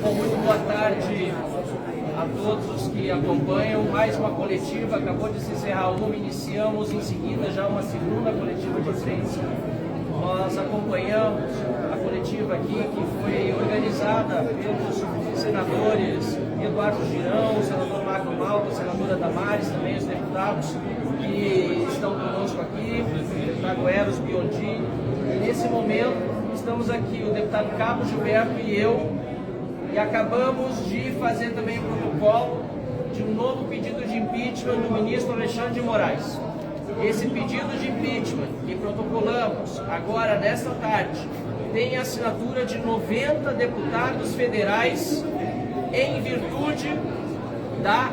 Bom, muito boa tarde a todos os que acompanham. Mais uma coletiva, acabou de se encerrar uma, iniciamos em seguida já uma segunda coletiva de imprensa. Nós acompanhamos a coletiva aqui, que foi organizada pelos senadores Eduardo Girão, o senador Magno Malta, a senadora Damares, também os deputados que estão conosco aqui, o deputado Eros Biondi. E nesse momento estamos aqui, o deputado Cabo Gilberto e eu, e acabamos de fazer também o protocolo de um novo pedido de impeachment do ministro Alexandre de Moraes. Esse pedido de impeachment que protocolamos agora, nesta tarde, tem a assinatura de 90 deputados federais em virtude da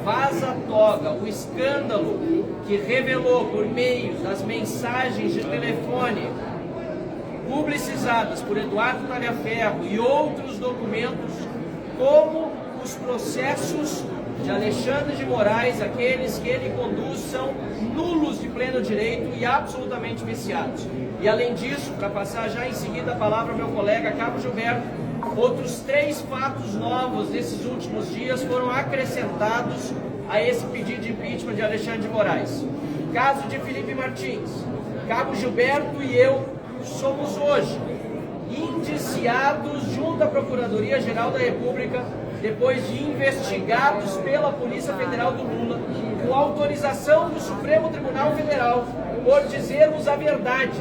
vaza-toga, o escândalo que revelou por meio das mensagens de telefone publicizadas por Eduardo Talhaferro e outros documentos, como os processos de Alexandre de Moraes, aqueles que ele conduz, são nulos de pleno direito e absolutamente viciados. E além disso, para passar já em seguida a palavra ao meu colega Cabo Gilberto, outros 3 fatos novos desses últimos dias foram acrescentados a esse pedido de impeachment de Alexandre de Moraes. Caso de Felipe Martins, Cabo Gilberto e eu somos hoje indiciados junto à Procuradoria-Geral da República, depois de investigados pela Polícia Federal do Lula, com autorização do Supremo Tribunal Federal, por dizermos a verdade,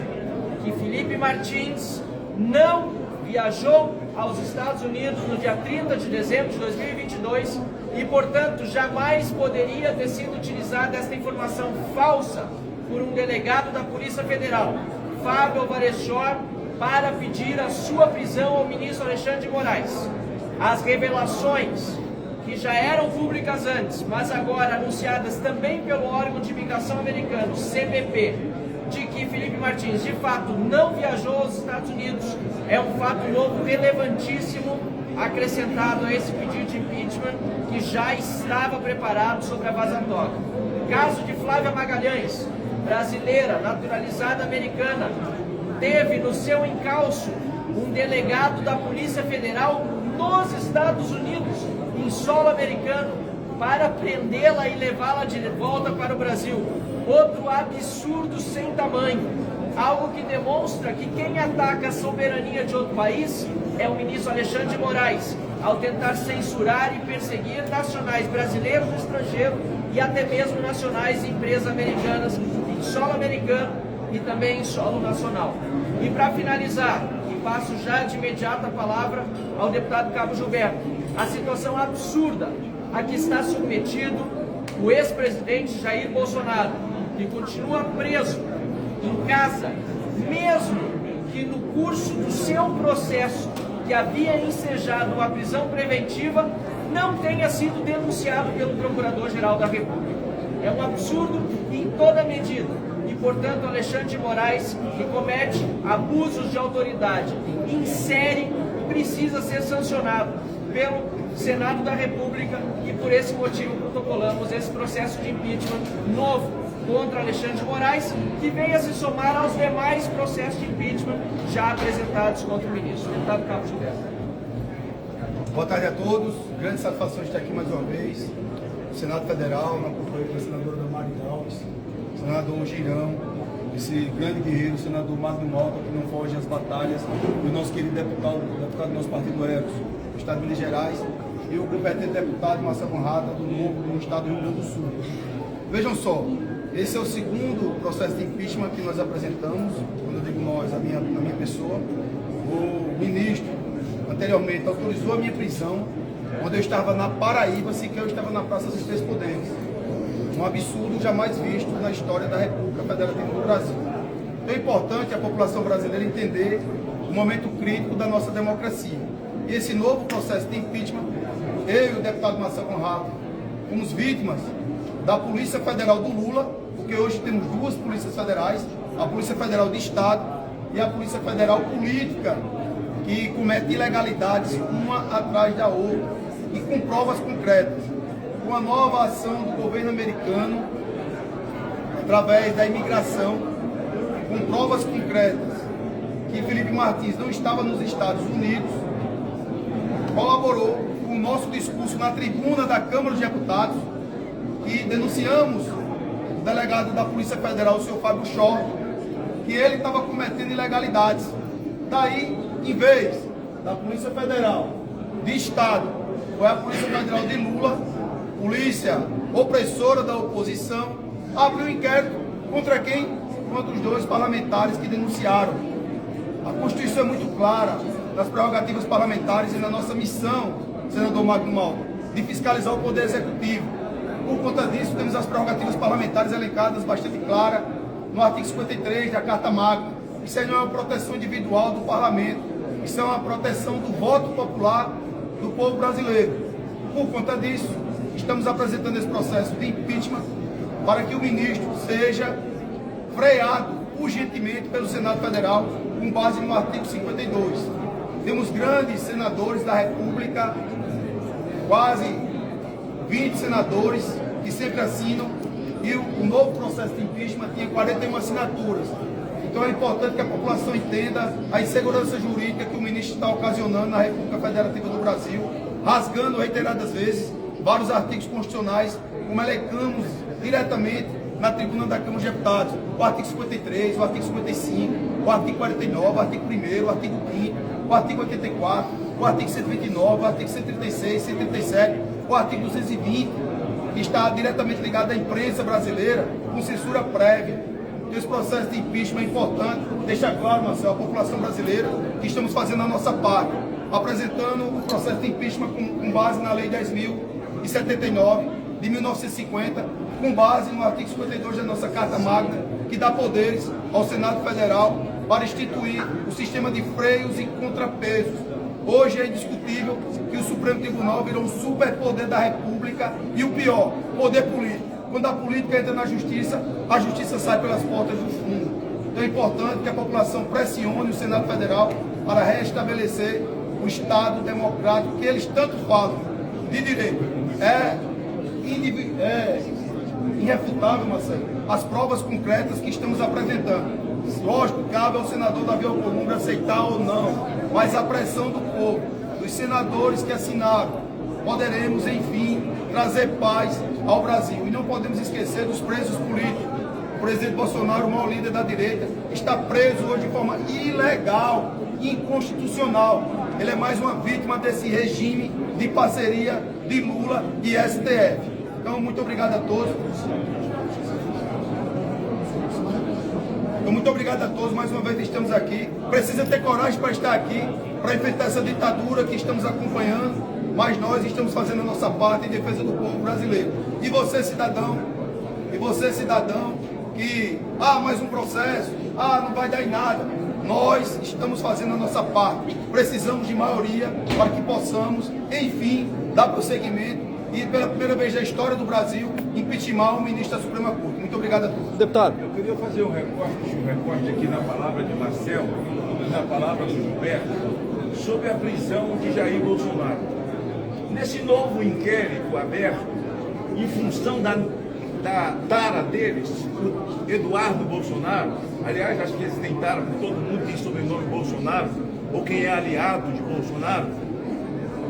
que Felipe Martins não viajou aos Estados Unidos no dia 30 de dezembro de 2022 e, portanto, jamais poderia ter sido utilizada esta informação falsa por um delegado da Polícia Federal, Fábio Alvarez Shor, para pedir a sua prisão ao ministro Alexandre de Moraes. As revelações, que já eram públicas antes, mas agora anunciadas também pelo órgão de imigração americano, CBP, de que Felipe Martins, de fato, não viajou aos Estados Unidos, é um fato novo, relevantíssimo, acrescentado a esse pedido de impeachment, que já estava preparado sobre a vaza-toga. Caso de Flávia Magalhães, brasileira, naturalizada americana, teve no seu encalço um delegado da Polícia Federal nos Estados Unidos, em solo americano, para prendê-la e levá-la de volta para o Brasil. Outro absurdo sem tamanho, algo que demonstra que quem ataca a soberania de outro país é o ministro Alexandre de Moraes, ao tentar censurar e perseguir nacionais brasileiros no estrangeiro e até mesmo nacionais e empresas americanas em solo americano e também em solo nacional. E para finalizar, e passo já de imediato a palavra ao deputado Cabo Gilberto, a situação absurda a que está submetido o ex-presidente Jair Bolsonaro, que continua preso em casa, mesmo que no curso do seu processo, que havia ensejado uma prisão preventiva, não tenha sido denunciado pelo Procurador-Geral da República. É um absurdo em toda medida. E, portanto, Alexandre de Moraes, que comete abusos de autoridade em série, precisa ser sancionado pelo Senado da República e, por esse motivo, protocolamos esse processo de impeachment novo contra Alexandre de Moraes, que vem a se somar aos demais processos de impeachment já apresentados contra o ministro. Deputado Cabo Gilberto. Boa tarde a todos. Grande satisfação estar aqui mais uma vez. No Senado Federal, na companhia da senadora Damares Alves, senador Girão, esse grande guerreiro, o senador Magno Malta, que não foge às batalhas, e o nosso querido deputado do nosso partido Eros, do Estado de Minas Gerais, e o competente deputado Marcelo Conrado, do Novo, do Estado do Rio Grande do Sul. Vejam só, esse é o segundo processo de impeachment que nós apresentamos, quando eu digo nós, a minha pessoa. O ministro, anteriormente, autorizou a minha prisão, quando eu estava na Paraíba, sequer eu estava na Praça dos Três Poderes. Um absurdo jamais visto na história da República Federativa do Brasil. Então é importante a população brasileira entender o momento crítico da nossa democracia. E esse novo processo de impeachment, eu e o deputado Marcelo Conrado fomos vítimas da Polícia Federal do Lula, porque hoje temos 2 polícias federais, a Polícia Federal de Estado e a Polícia Federal Política, que comete ilegalidades uma atrás da outra e com provas concretas. Com a nova ação do governo americano, através da imigração, com provas concretas que Felipe Martins não estava nos Estados Unidos, colaborou com o nosso discurso na tribuna da Câmara dos Deputados, e denunciamos o delegado da Polícia Federal, o senhor Fábio Chó, que ele estava cometendo ilegalidades. Daí, em vez da Polícia Federal de Estado, foi a Polícia Federal de Lula, polícia opressora da oposição, abriu inquérito contra quem? Contra os dois parlamentares que denunciaram. A Constituição é muito clara nas prerrogativas parlamentares e na nossa missão, senador Magno Malta, de fiscalizar o Poder Executivo. Por conta disso, temos as prerrogativas parlamentares elencadas bastante claras no artigo 53 da Carta Magna. Isso aí não é uma proteção individual do parlamento, isso é uma proteção do voto popular do povo brasileiro. Por conta disso, estamos apresentando esse processo de impeachment para que o ministro seja freado urgentemente pelo Senado Federal, com base no artigo 52. Temos grandes senadores da República, quase 20 senadores que sempre assinam, e o novo processo de impeachment tinha 41 assinaturas. Então é importante que a população entenda a insegurança jurídica que o ministro está ocasionando na República Federativa do Brasil, rasgando reiteradas vezes vários artigos constitucionais, como elencamos diretamente na tribuna da Câmara dos Deputados: o artigo 53, o artigo 55, o artigo 49, o artigo 1º, o artigo 5º, o artigo 84, o artigo 129, o artigo 136, 137, o artigo 220, que está diretamente ligado à imprensa brasileira, com censura prévia. Esse processo de impeachment é importante, deixa claro, Marcelo, a população brasileira, que estamos fazendo a nossa parte, apresentando o processo de impeachment com base na Lei 10.079 de 1950, com base no artigo 52 da nossa Carta Magna, que dá poderes ao Senado Federal para instituir o sistema de freios e contrapesos. Hoje é indiscutível que o Supremo Tribunal virou um superpoder da República e o pior, poder político. Quando a política entra na justiça, a justiça sai pelas portas do fundo. Então é importante que a população pressione o Senado Federal para restabelecer o Estado democrático que eles tanto falam de direito. É irrefutável, Marcelo, as provas concretas que estamos apresentando. Lógico, cabe ao senador Davi Alcolumbre aceitar ou não, mas a pressão do povo, dos senadores que assinaram, poderemos, enfim, trazer paz ao Brasil. E não podemos esquecer dos presos políticos. O presidente Bolsonaro, o maior líder da direita, está preso hoje de forma ilegal, inconstitucional. Ele é mais uma vítima desse regime de parceria de Lula e STF. Então, muito obrigado a todos. Muito obrigado a todos, mais uma vez estamos aqui. Precisa ter coragem para estar aqui, para enfrentar essa ditadura que estamos acompanhando, mas nós estamos fazendo a nossa parte em defesa do povo brasileiro. E você, cidadão, que, mais um processo, não vai dar em nada. Nós estamos fazendo a nossa parte. Precisamos de maioria para que possamos, enfim, dar prosseguimento e, pela primeira vez na história do Brasil, impeachment o ministro da Suprema Corte. Muito obrigado a todos. Deputado. Eu queria fazer um recorte aqui na palavra de Marcelo, na palavra do Gilberto, sobre a prisão de Jair Bolsonaro. Nesse novo inquérito aberto, em função da tara deles, o Eduardo Bolsonaro, aliás, acho que eles tentaram, todo mundo tem sobrenome Bolsonaro, ou quem é aliado de Bolsonaro,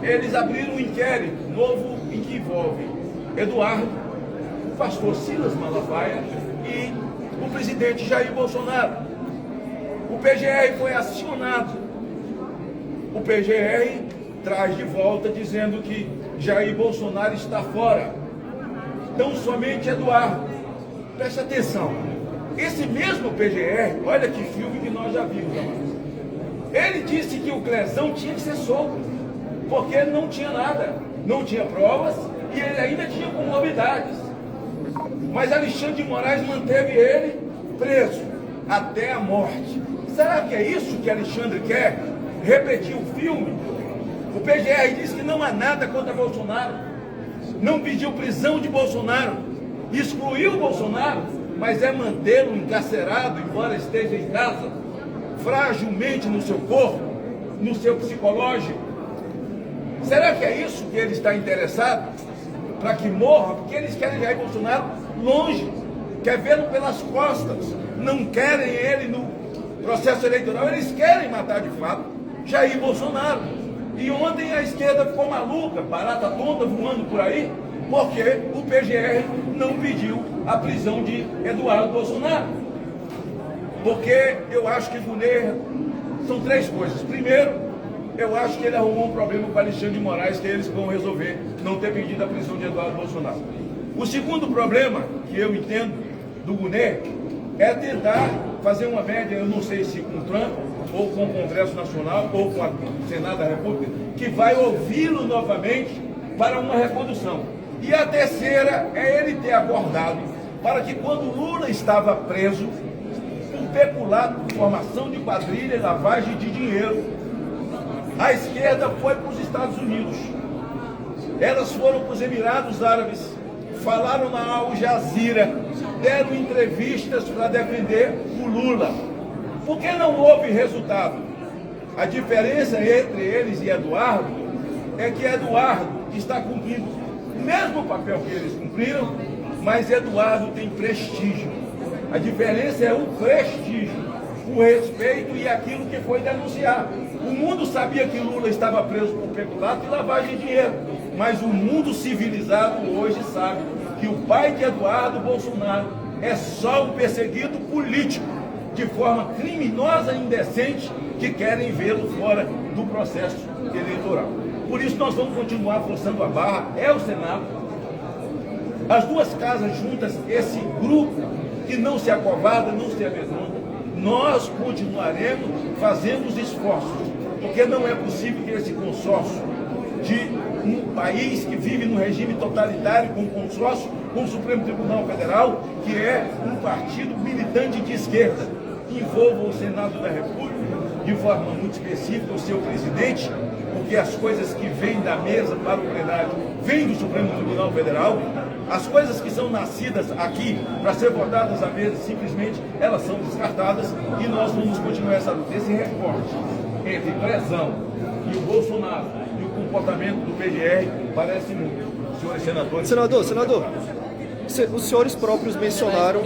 eles abriram um inquérito novo em que envolve Eduardo, o pastor Silas Malafaia e o presidente Jair Bolsonaro. O PGR foi acionado. O PGR traz de volta dizendo que Jair Bolsonaro está fora. Então somente Eduardo. Preste atenção. Esse mesmo PGR, olha que filme que nós já vimos, amados. Ele disse que o Clezão tinha que ser solto, porque não tinha nada, não tinha provas e ele ainda tinha comorbidades. Mas Alexandre de Moraes manteve ele preso até a morte. Será que é isso que Alexandre quer? Repetir o filme? O PGR disse que não há nada contra Bolsonaro, não pediu prisão de Bolsonaro, excluiu Bolsonaro, mas é mantê-lo encarcerado, embora esteja em casa, fragilmente no seu corpo, no seu psicológico. Será que é isso que ele está interessado? Para que morra? Porque eles querem Jair Bolsonaro longe, quer vê-lo pelas costas, não querem ele processo eleitoral, eles querem matar de fato Jair Bolsonaro. E ontem a esquerda ficou maluca, barata tonta voando por aí, porque o PGR não pediu a prisão de Eduardo Bolsonaro. Porque eu acho que Gunê são três coisas. Primeiro, eu acho que ele arrumou um problema com Alexandre de Moraes, que eles vão resolver não ter pedido a prisão de Eduardo Bolsonaro. O segundo problema que eu entendo do Gunê é tentar fazer uma média, eu não sei se com o Trump, ou com o Congresso Nacional, ou com o Senado da República, que vai ouvi-lo novamente para uma recondução. E a terceira é ele ter acordado para que quando Lula estava preso, por peculato, por formação de quadrilha e lavagem de dinheiro, a esquerda foi para os Estados Unidos. Elas foram para os Emirados Árabes, falaram na Al Jazeera, deram entrevistas para defender o Lula. Por que não houve resultado? A diferença entre eles e Eduardo é que Eduardo está cumprindo o mesmo papel que eles cumpriram, mas Eduardo tem prestígio. A diferença é o prestígio, o respeito e aquilo que foi denunciado. O mundo sabia que Lula estava preso por peculato e lavagem de dinheiro, mas o mundo civilizado hoje sabe que o pai de Eduardo Bolsonaro é só um perseguido político, de forma criminosa e indecente, que querem vê-lo fora do processo eleitoral. Por isso nós vamos continuar forçando a barra, é o Senado, as duas casas juntas, esse grupo que não se acovarda, não se amedronta, nós continuaremos fazendo os esforços, porque não é possível que esse consórcio de um país que vive no regime totalitário com consórcio com o Supremo Tribunal Federal, que é um partido militante de esquerda, envolva o Senado da República, de forma muito específica o seu presidente, porque as coisas que vêm da mesa para o plenário vêm do Supremo Tribunal Federal, as coisas que são nascidas aqui para ser votadas à mesa, simplesmente elas são descartadas, e nós vamos continuar essa luta. Esse recorte entre pressão e o Bolsonaro e o comportamento do PGR parece muito. Senhores senadores... Senador, os senhores próprios mencionaram...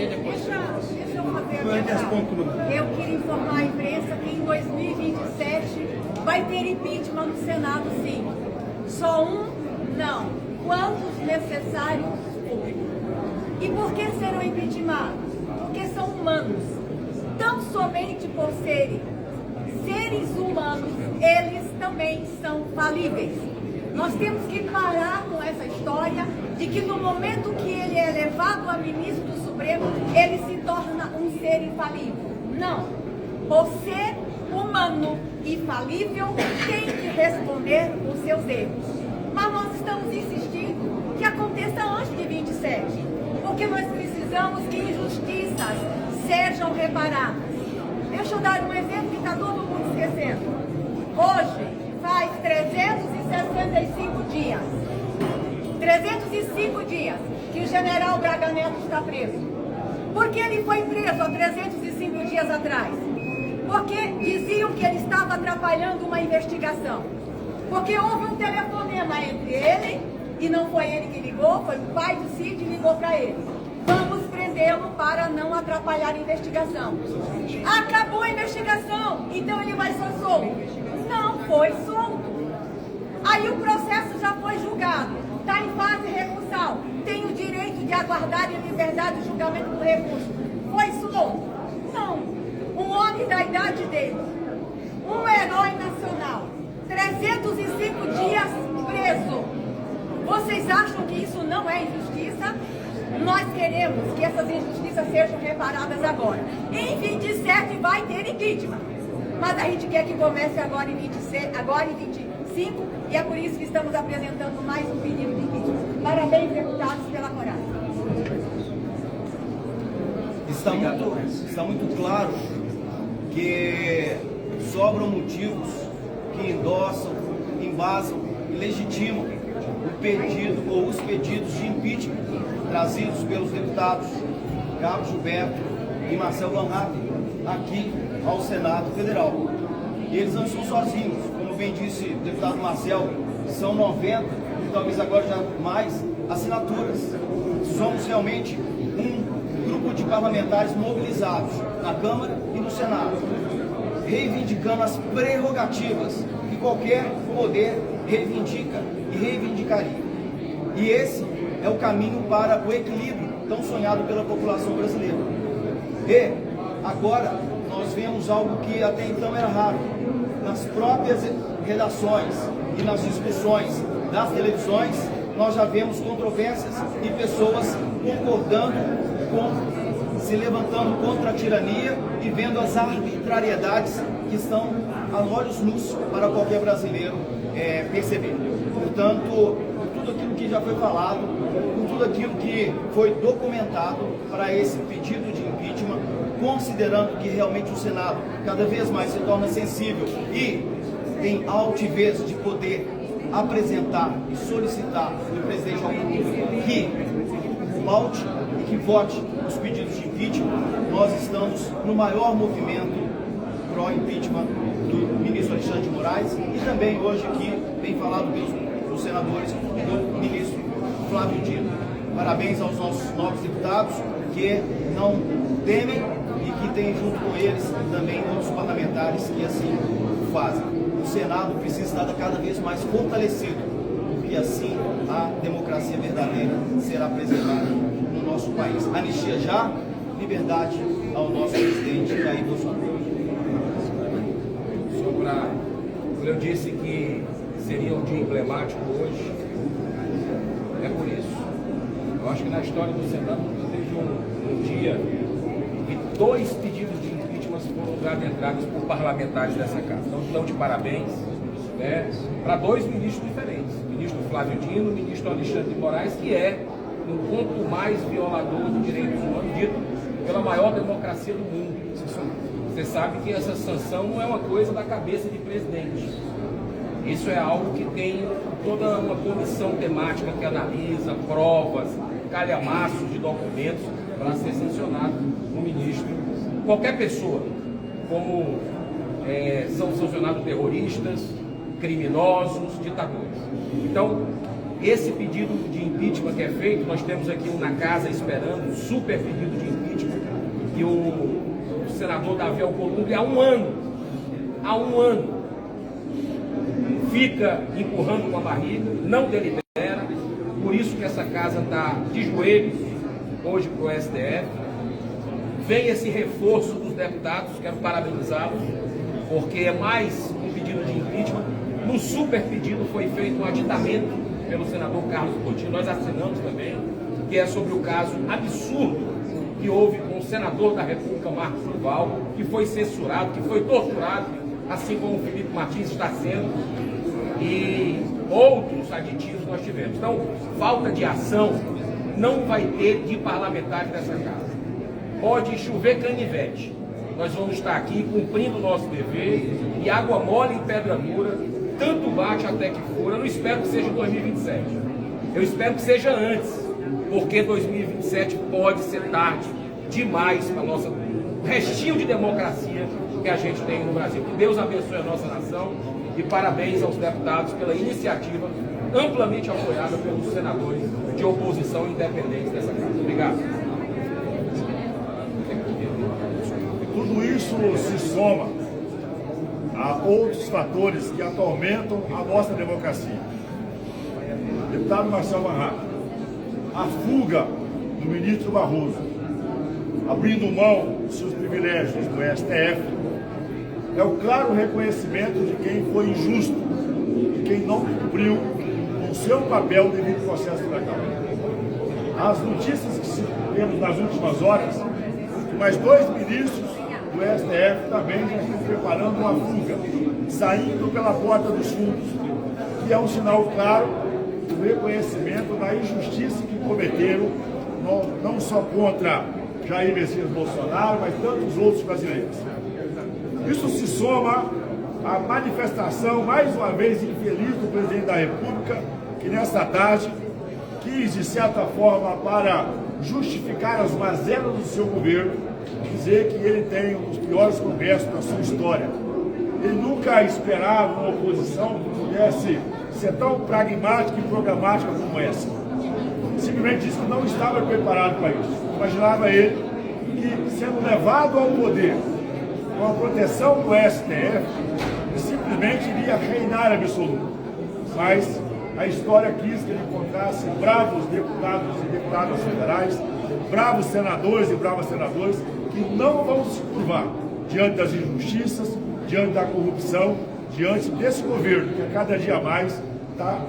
Eu queria informar a imprensa que em 2027 vai ter impeachment no Senado, sim. Só um? Não. Quantos necessários for. E por que serão impeachmentados? Porque são humanos. Tão somente por serem seres humanos, eles também são falíveis. Nós temos que parar com essa história de que no momento que ele é elevado a ministro do Supremo, ele se torna um ser infalível. Não. Por ser humano e falível, tem que responder os seus erros. Mas nós estamos insistindo que aconteça antes de 27, porque nós precisamos que injustiças sejam reparadas. Deixa eu dar um exemplo que está todo mundo esquecendo. Hoje faz 365 dias. 305 dias que o general Braga Neto está preso. Por que ele foi preso há 305 dias atrás? Porque diziam que ele estava atrapalhando uma investigação. Porque houve um telefonema entre ele, e não foi ele que ligou, foi o pai do Cid que ligou para ele. Vamos prendê-lo para não atrapalhar a investigação. Acabou a investigação, então ele vai ser solto. Não foi solto. Aí o processo já foi julgado, está em fase recursal, tem o direito de aguardar em liberdade o julgamento do recurso. Foi solto? Não. Um homem da idade dele, um herói nacional, 305 dias preso. Vocês acham que isso não é injustiça? Nós queremos que essas injustiças sejam reparadas agora. Em 27 vai ter impeachment, mas a gente quer que comece agora em 26, agora em 25, e é por isso que estamos apresentando mais um pedido de impeachment. Parabéns, deputados, pela coragem. Está muito claro que sobram motivos que endossam, embasam e legitimam o pedido ou os pedidos de impeachment trazidos pelos deputados Carlos Gilberto e Marcelo Lanhap aqui ao Senado Federal. E eles não são sozinhos, como bem disse o deputado Marcelo, são 90 e talvez agora já mais assinaturas. Somos realmente um grupo de parlamentares mobilizados na Câmara e no Senado. reivindicando as prerrogativas que qualquer poder reivindica e reivindicaria. E esse é o caminho para o equilíbrio tão sonhado pela população brasileira. E agora nós vemos algo que até então era raro. Nas próprias redações e nas discussões das televisões, nós já vemos controvérsias e pessoas concordando se levantando contra a tirania e vendo as arbitrariedades que estão a olhos nus para qualquer brasileiro perceber. Portanto, por tudo aquilo que já foi falado, por tudo aquilo que foi documentado para esse pedido de impeachment, considerando que realmente o Senado cada vez mais se torna sensível e tem altivez de poder apresentar e solicitar do presidente da República que paute e que vote os pedidos de impeachment, nós estamos no maior movimento pró-impeachment do ministro Alexandre de Moraes e também hoje aqui, bem falado pelos senadores, do ministro Flávio Dino. Parabéns aos nossos novos deputados que não temem e que têm junto com eles também outros parlamentares que assim o fazem. O Senado precisa estar cada vez mais fortalecido, porque assim a democracia verdadeira será preservada no nosso país. Anistia já, liberdade ao nosso presidente Jair Bolsonaro. Quando eu disse que seria um dia emblemático hoje, é por isso. Eu acho que na história do Senado teve um dia que 2 pedidos de impeachment foram adentrados por parlamentares dessa casa. Então, estão de parabéns, né, para 2 ministros diferentes. O ministro Flávio Dino, o ministro Alexandre de Moraes, que é um ponto mais violador de direitos humanos, dito pela maior democracia do mundo. Você sabe que essa sanção não é uma coisa da cabeça de presidente. Isso é algo que tem toda uma comissão temática que analisa provas, calhamaços de documentos para ser sancionado um ministro. Qualquer pessoa, como são sancionados terroristas, criminosos, ditadores. Então, esse pedido de impeachment que é feito, nós temos aqui um na casa esperando, um super pedido de impeachment, que o senador Davi Alcolumbre há um ano, fica empurrando com a barriga, não delibera, por isso que essa casa está de joelhos hoje para o STF. Vem esse reforço dos deputados, quero parabenizá-los, porque é mais um pedido de impeachment. No super pedido foi feito um aditamento pelo senador Carlos Coutinho, nós assinamos também, que é sobre o caso absurdo que houve com o senador da República, Marcos Duval, que foi censurado, que foi torturado, assim como o Felipe Martins está sendo, e outros aditivos nós tivemos. Então, falta de ação não vai ter de parlamentares dessa casa. Pode chover canivete, nós vamos estar aqui cumprindo o nosso dever, e água mole em pedra dura, tanto bate até que fura. Eu não espero que seja em 2027, eu espero que seja antes, porque 2027 pode ser tarde demais para nossa restinho de democracia que a gente tem no Brasil. Que Deus abençoe a nossa nação e parabéns aos deputados pela iniciativa amplamente apoiada pelos senadores de oposição independentes dessa casa. Obrigado. Tudo isso se soma a outros fatores que atormentam a nossa democracia. Deputado Marcel Van Hatten, a fuga do ministro Barroso, abrindo mão dos seus privilégios do STF, é o claro reconhecimento de quem foi injusto, de quem não cumpriu o seu papel devido ao processo legal. As notícias que temos nas últimas horas, mais 2 ministros do STF também já estão preparando uma fuga, saindo pela porta dos fundos, que é um sinal claro do reconhecimento da injustiça que cometeram, não só contra Jair Messias Bolsonaro, mas tantos outros brasileiros. Isso se soma à manifestação, mais uma vez infeliz, do presidente da República, que nesta tarde quis, de certa forma, para justificar as mazelas do seu governo, dizer que ele tem um dos piores congressos da sua história. Ele nunca esperava uma oposição que pudesse ser tão pragmática e programática como essa. Simplesmente disse que não estava preparado para isso. Imaginava ele que, sendo levado ao poder com a proteção do STF, simplesmente iria reinar absoluto. Mas a história quis que ele encontrasse bravos deputados e deputadas federais, bravos senadores e bravas senadoras, que não vão se curvar diante das injustiças, diante da corrupção, diante desse governo que a cada dia mais está,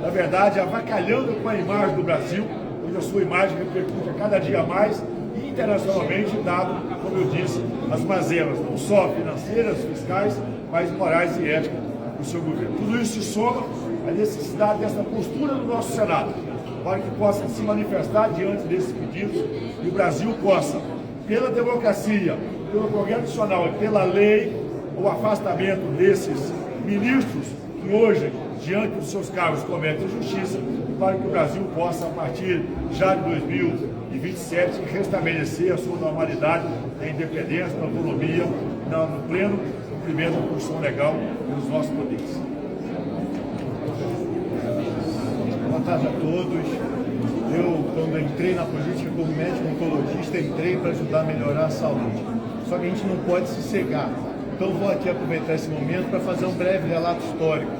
na verdade, avacalhando com a imagem do Brasil, onde a sua imagem repercute a cada dia mais e internacionalmente, dado, como eu disse, as mazelas, não só financeiras, fiscais, mas morais e éticas do seu governo. Tudo isso se soma à necessidade dessa postura do nosso Senado, para que possa se manifestar diante desses pedidos e o Brasil possa, pela democracia, pelo Congresso Nacional e pela lei, o afastamento desses ministros que hoje, diante dos seus cargos, cometem injustiça, para que o Brasil possa, a partir já de 2027, restabelecer a sua normalidade, na independência, na autonomia, no pleno cumprimento da Constituição Legal e dos nossos poderes. Boa tarde a todos. Eu, quando entrei na política como médico oncologista, entrei para ajudar a melhorar a saúde. Só que a gente não pode se cegar. Então vou aqui aproveitar esse momento para fazer um breve relato histórico.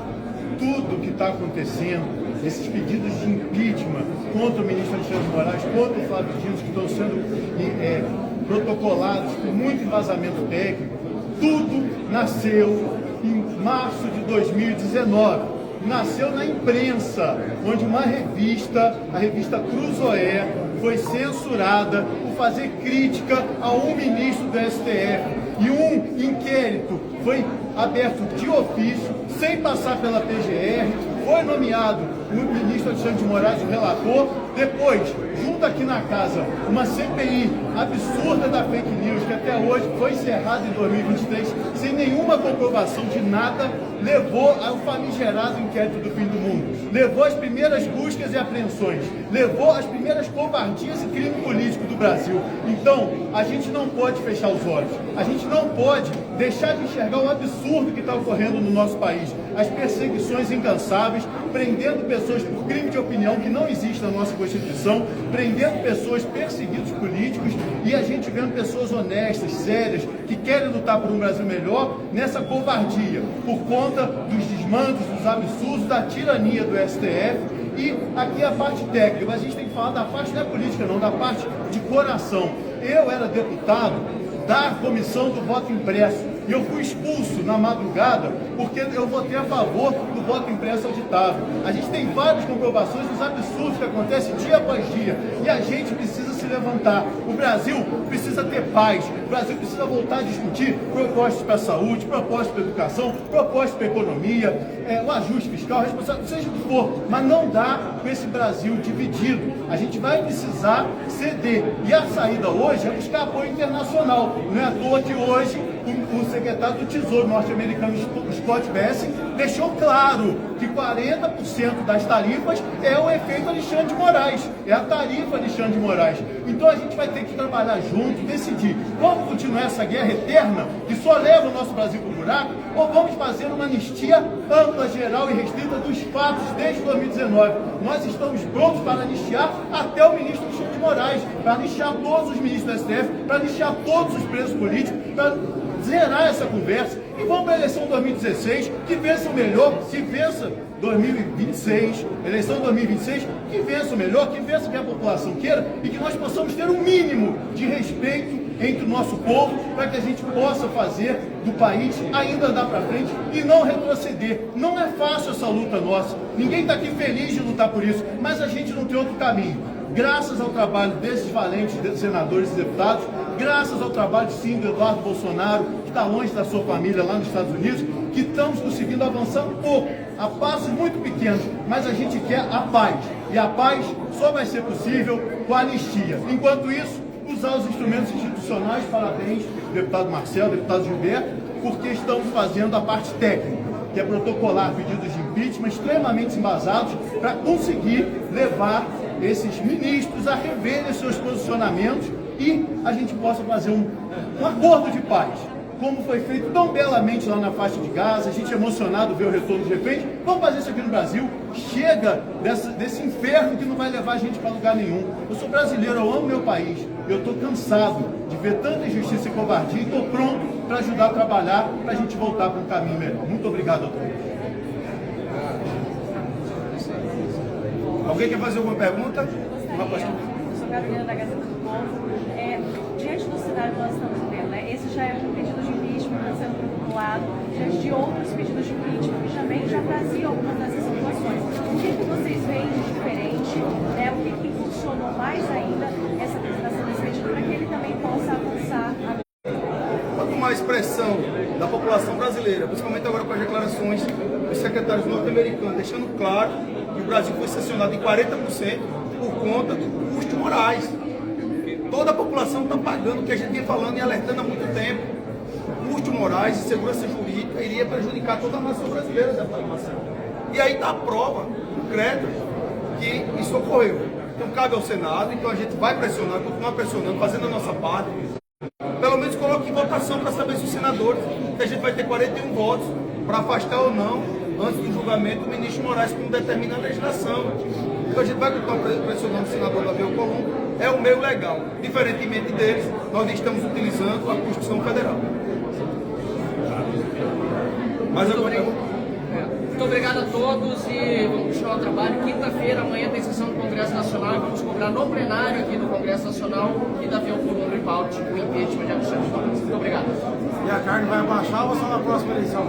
Tudo que está acontecendo, esses pedidos de impeachment contra o ministro Alexandre de Moraes, contra o Flávio Dino, que estão sendo protocolados com muito embasamento técnico, tudo nasceu em março de 2019. Nasceu na imprensa, onde uma revista, a revista Cruzoé, foi censurada por fazer crítica a um ministro do STF. E um inquérito foi aberto de ofício, sem passar pela PGR, foi nomeado o ministro Alexandre de Moraes, o relator. Depois, junto aqui na casa, uma CPI absurda da fake news, que até hoje foi encerrada em 2023, sem nenhuma comprovação de nada, levou ao famigerado inquérito do fim do mundo, levou às primeiras buscas e apreensões, levou às primeiras covardias e crime político do Brasil. Então, a gente não pode fechar os olhos, a gente não pode deixar de enxergar o absurdo que está ocorrendo no nosso país, as perseguições incansáveis, prendendo pessoas por crime de opinião que não existe na nossa Constituição, prendendo pessoas, perseguidos políticos, e a gente vendo pessoas honestas, sérias, que querem lutar por um Brasil melhor, nessa covardia, por conta dos desmandos, dos absurdos, da tirania do STF. E aqui a parte técnica, mas a gente tem que falar da parte da política, não da parte de coração. Eu era deputado da comissão do voto impresso, e eu fui expulso na madrugada porque eu votei a favor do voto impresso auditável. A gente tem várias comprovações dos absurdos que acontecem dia após dia, e a gente precisa se levantar. O Brasil precisa ter paz, o Brasil precisa voltar a discutir propostas para a saúde, propostas para a educação, propostas para a economia, o ajuste fiscal, seja o que for, mas não dá com esse Brasil dividido. A gente vai precisar ceder, e a saída hoje é buscar apoio internacional. Não é à toa que hoje o secretário do Tesouro norte-americano, Scott Bessent, deixou claro que 40% das tarifas é o efeito Alexandre de Moraes, é a tarifa Alexandre de Moraes. Então a gente vai ter que trabalhar junto, decidir, vamos continuar essa guerra eterna que só leva o nosso Brasil para o buraco, ou vamos fazer uma anistia ampla, geral e restrita dos fatos desde 2019. Nós estamos prontos para anistiar até o ministro Alexandre de Moraes, para anistiar todos os ministros do STF, para anistiar todos os presos políticos, para zerar essa conversa, e vamos para a eleição 2016, que vença o melhor, que vença 2026, eleição 2026, que vença o melhor, que vença o que a população queira, e que nós possamos ter um mínimo de respeito entre o nosso povo, para que a gente possa fazer do país ainda andar para frente e não retroceder. Não é fácil essa luta nossa, ninguém está aqui feliz de lutar por isso, mas a gente não tem outro caminho. Graças ao trabalho desses valentes senadores e deputados, graças ao trabalho, sim, do Eduardo Bolsonaro, que está longe da sua família lá nos Estados Unidos, que estamos conseguindo avançar um pouco, a passos muito pequenos, mas a gente quer a paz. E a paz só vai ser possível com a anistia. Enquanto isso, usar os instrumentos institucionais. Parabéns, deputado Marcelo, deputado Gilberto, porque estamos fazendo a parte técnica, que é protocolar pedidos de impeachment extremamente embasados para conseguir levar esses ministros a reverem seus posicionamentos e a gente possa fazer um acordo de paz, como foi feito tão belamente lá na faixa de Gaza. A gente é emocionado ver o retorno de repente. Vamos fazer isso aqui no Brasil. Chega desse inferno que não vai levar a gente para lugar nenhum. Eu sou brasileiro, eu amo meu país. Eu estou cansado de ver tanta injustiça e covardia e estou pronto para ajudar a trabalhar, para a gente voltar para um caminho melhor. Muito obrigado a todos. Alguém quer fazer alguma pergunta? Eu sou Carolina da Gazeta do Povo. Diante do cenário que nós estamos vendo, né, esse já é um pedido de impeachment que está sendo protocolado, diante de outros pedidos de impeachment que também já traziam algumas dessas situações. O que vocês veem de diferente? Né, o que funcionou mais ainda essa apresentação desse pedido para que ele também possa avançar? Quanto mais pressão da população brasileira, principalmente agora com as declarações dos secretários norte-americanos, deixando claro que o Brasil foi sancionado em 40% por conta do custo Moraes. Toda a população está pagando o que a gente vem falando e alertando há muito tempo. O custo Moraes e segurança jurídica iria prejudicar toda a nação brasileira dessa nação. E aí está a prova concreta que isso ocorreu. Então cabe ao Senado, então a gente vai pressionar, continuar pressionando, fazendo a nossa parte. Pelo menos coloque em votação para saber se os senadores, que a gente vai ter 41 votos para afastar ou não, antes do julgamento, o ministro Moraes, como determina a legislação. Então a gente vai continuar pressionando o senador Davi Alcolumbre, é o meio legal. Diferentemente deles, nós estamos utilizando a Constituição Federal. Mais alguma pergunta? Muito obrigado a todos e vamos continuar o trabalho. Quinta-feira, amanhã tem sessão do Congresso Nacional e vamos cobrar no plenário aqui do Congresso Nacional e Davi Alcolumbre paute o impeachment de Alexandre de Moraes. Muito obrigado. E a carne vai abaixar ou só na próxima eleição?